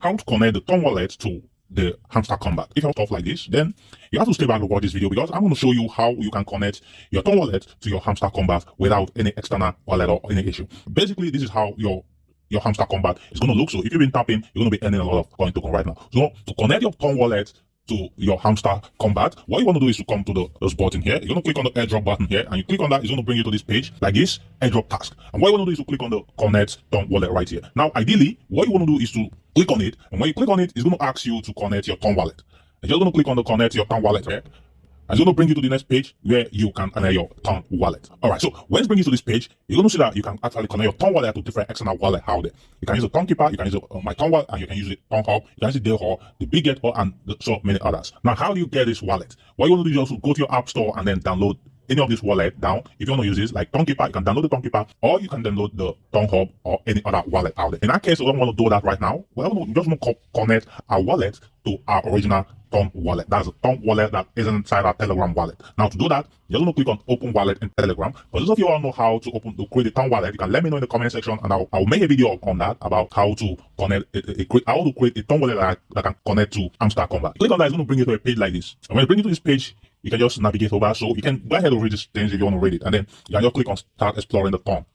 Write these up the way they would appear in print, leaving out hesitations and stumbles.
how to connect the Tom wallet to the Hamster Kombat. If you have stuff like this, then you have to stay back and watch this video, because I'm going to show you how you can connect your Tom wallet to your Hamster Kombat without any external wallet or any issue. Basically, this is how your Hamster Kombat is going to look. So if you've been tapping, you're going to be earning a lot of coin token right now. So to connect your Tom wallet to your Hamster Kombat, what you want to do is to come to this button here. You're going to click on the airdrop button here, and you click on that. It's going to bring you to this page like this, airdrop task. And what you want to do is to click on the connect Tom wallet right here. Now, ideally, what you want to do is to click on it, and when you click on it, it's going to ask you to connect your Tom wallet. And you're going to click on the connect your Tom wallet here. And it's going to bring you to the next page where you can connect your Tom wallet. All right, so when it brings you to this page, you're going to see that you can actually connect your Tom wallet to different external wallet out there. You can use a Tom Keeper, you can use my Tom wallet, and you can use the Tom Hub, you can use the Day Hall, the Big Get Hall, and so many others. Now, how do you get this wallet? What you want to do is also go to your app store and then download any of this wallet down. If you want to use this, like Tom Keeper, you can download the Tom Keeper, or you can download the Tom Hub or any other wallet out there. In that case, we don't want to do that right now. Well, we just want to connect our wallet to our original Tom wallet. That's a Tom wallet that is inside our Telegram wallet. Now, to do that, you're going to click on open wallet in Telegram. For those of you all know how to create a Tom wallet, you can let me know in the comment section, and I'll make a video on that about how to connect how to create a Tom wallet that can connect to Hamster Kombat. Click on that, it's going to bring you to a page like this. And when it brings you to this page, you can just navigate over. So you can go ahead and read these things if you want to read it, and then you can just click on start exploring the Tom.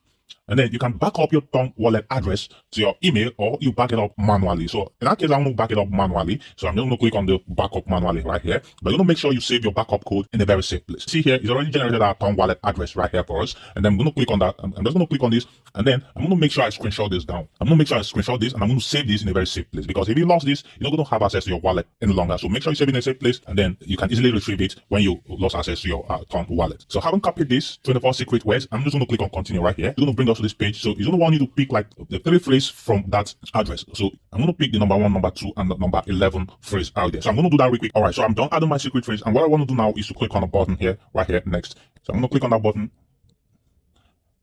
And then you can back up your Tom wallet address to your email, or you back it up manually. So in that case, I'm going to back it up manually. So I'm just going to click on the backup manually right here. But you want to make sure you save your backup code in a very safe place. See here, it's already generated our Tom wallet address right here for us. And then I'm going to click on that. I'm just going to click on this. And then I'm going to make sure I screenshot this down. I'm going to make sure I screenshot this, and I'm going to save this in a very safe place. Because if you lost this, you're not going to have access to your wallet any longer. So make sure you save it in a safe place, and then you can easily retrieve it when you lost access to your Tom wallet. So having copied this 24 secret words, I'm just going to click on continue right here. It's going to bring us to this page. So it's going to want you to pick like the 3 phrases from that address. So I'm going to pick the number 1, number 2, and the number 11 phrase out there. So I'm going to do that real quick. All right, so I'm done adding my secret phrase, and what I want to do now is to click on the button here, right here, next. So I'm going to click on that button.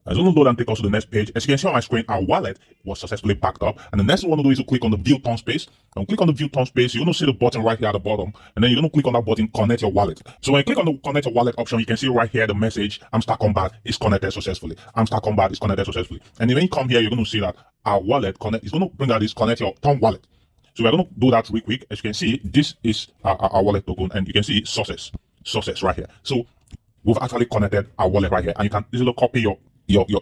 It's going to load and take us to the next page. As you can see on my screen, our wallet was successfully backed up. And the next thing we want to do is to click on the view Tom space. And click on the view Tom space, you're going to see the button right here at the bottom. And then you're going to click on that button, connect your wallet. So when you click on the connect your wallet option, you can see right here the message, Hamster Kombat is connected successfully. Hamster Kombat is connected successfully. And then when you come here, you're going to see that our wallet connect is going to bring out this connect your Tom wallet. So we're going to do that real quick. As you can see, this is our wallet token, and you can see success right here. So we've actually connected our wallet right here, and you can easily copy your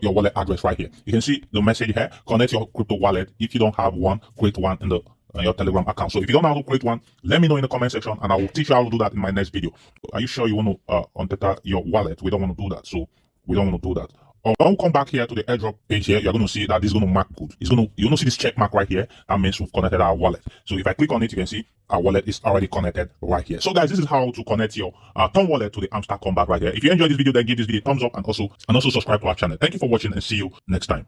wallet address right here. You can see the message here, connect your crypto wallet. If you don't have one, create one in the your Telegram account. So if you don't know how to create one, let me know in the comment section, and I will teach you how to do that in my next video. Are you sure you want to untether your wallet? We don't want to do that. So we don't want to do that. Or when we come back here to the airdrop page here, you're going to see that this is going to mark good. You're going to see this check mark right here. That means we've connected our wallet. So if I click on it, you can see our wallet is already connected right here. So guys, this is how to connect your Tom wallet to the Hamster Kombat right here. If you enjoyed this video, then give this video a thumbs up, and also subscribe to our channel. Thank you for watching, and see you next time.